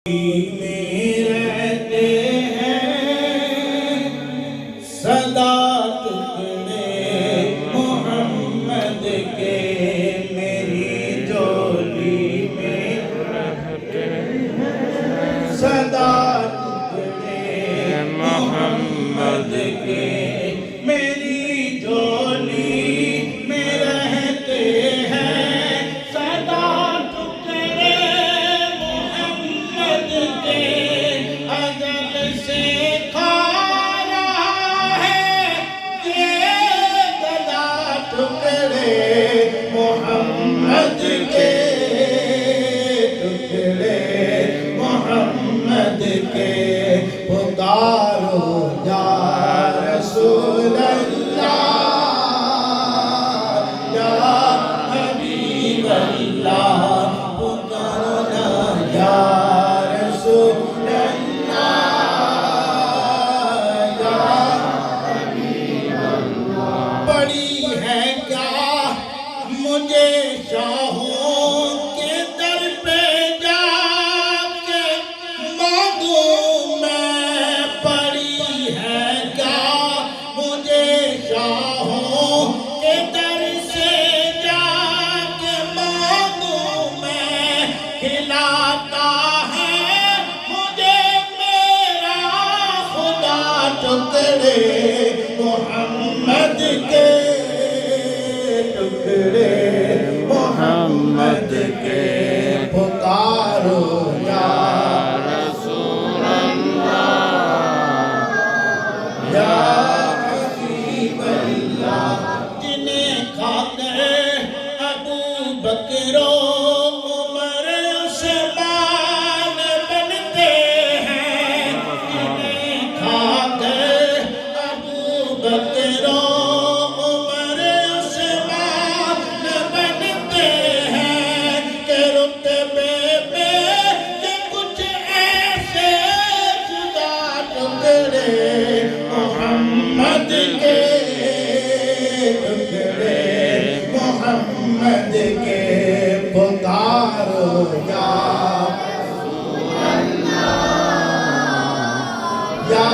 میں رہتے ہیں صدا ٹکڑے محمد کے، میری جولی میں رہتے ہیں صدا ٹکڑے محمد کے، میری جولی میں رہتے ہیں صدا ٹکڑے محمد کے، ازل سے کھا رہا ہے یہ گدا ٹکڑے محمد کے، ٹکڑے محمد کے، پکارو یا رسول اللہ یا حبیب اللہ، پکارو نا یا رسول اللہ یا حبیب اللہ۔ پڑی ہے کیا مجھے شاہوں کے در پہ جا کے مانگوں میں، پڑی ہے کیا مجھے شاہوں کے در سے جا کے مانگوں میں، کھلاتا ہے مجھے میرا خدا ٹکڑے محمد کے، ٹکڑے محمد کے، پکارو یا رسول اللہ یا حبیب اللہ۔ جنہیں خاطر ابو بکر و عمر عثمان بنتے ہیں، جنہیں خاطر ابو بکر و عمر عثمان بنتے ہیں، کہ رتبے پہ کہ کچھ ایسے جدا ٹکڑے محمد کے، ٹکڑے محمد کے، پکارو یا رسول اللہ یا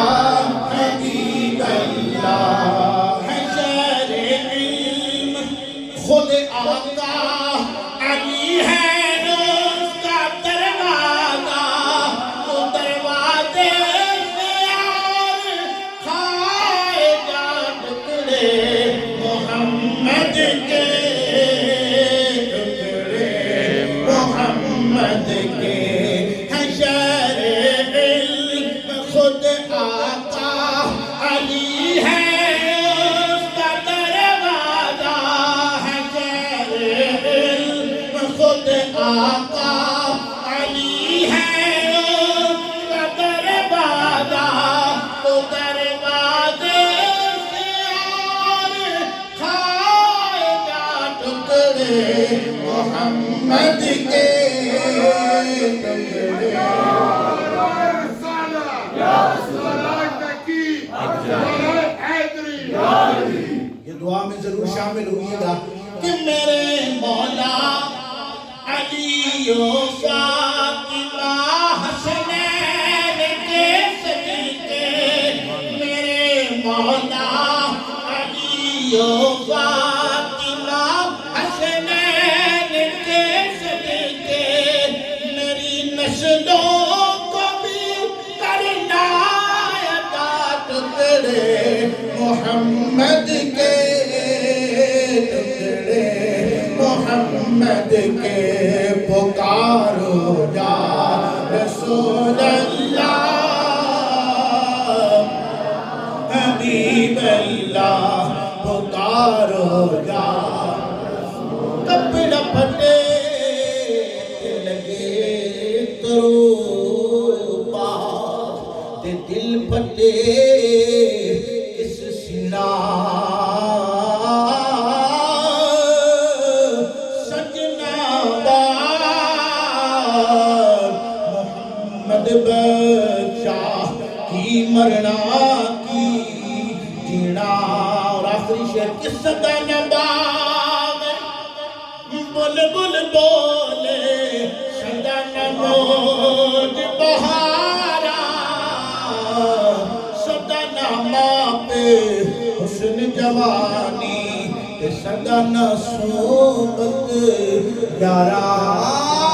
حبیب اللہ۔ ہے شہر علم خود آقا علی ہے روز کا دروازہ، وہ دروازے سے اور کھائے گا ٹکڑے محمد کے، ٹکڑے محمد کے۔ ہے شہر علم خود آقا علی ہے اس کا دروازہ، ہے شہر علم خود آقا علی ہے اس کا دروازہ، تو دروازے سے اور کھائے گا ٹکڑے محمد کے، ٹکڑے یہ دعا میں ضرور شامل ہوئیے گا کہ میرے مولا علی و فاطمہ حسنین کے صدیقے، میرے مولا علی و فاطمہ حسنین کے صدیقے، میری نسلوں کو بھی کرنا عطا ٹکڑے محمد کے، ٹکڑے محمد کے، پکارو یا رسول اللہ حبیب اللہ، پکارو یا کپڑا پھٹے لگے کرو پاس تے دل پھٹے اس سینہ، سجنا بار محمد بخشا کی مرنا کی جینا۔ اور آخری شعر کس صدا نباغ بلبل بولے صدا نموج حسن جوانی تے سدا نہ صحبت یارا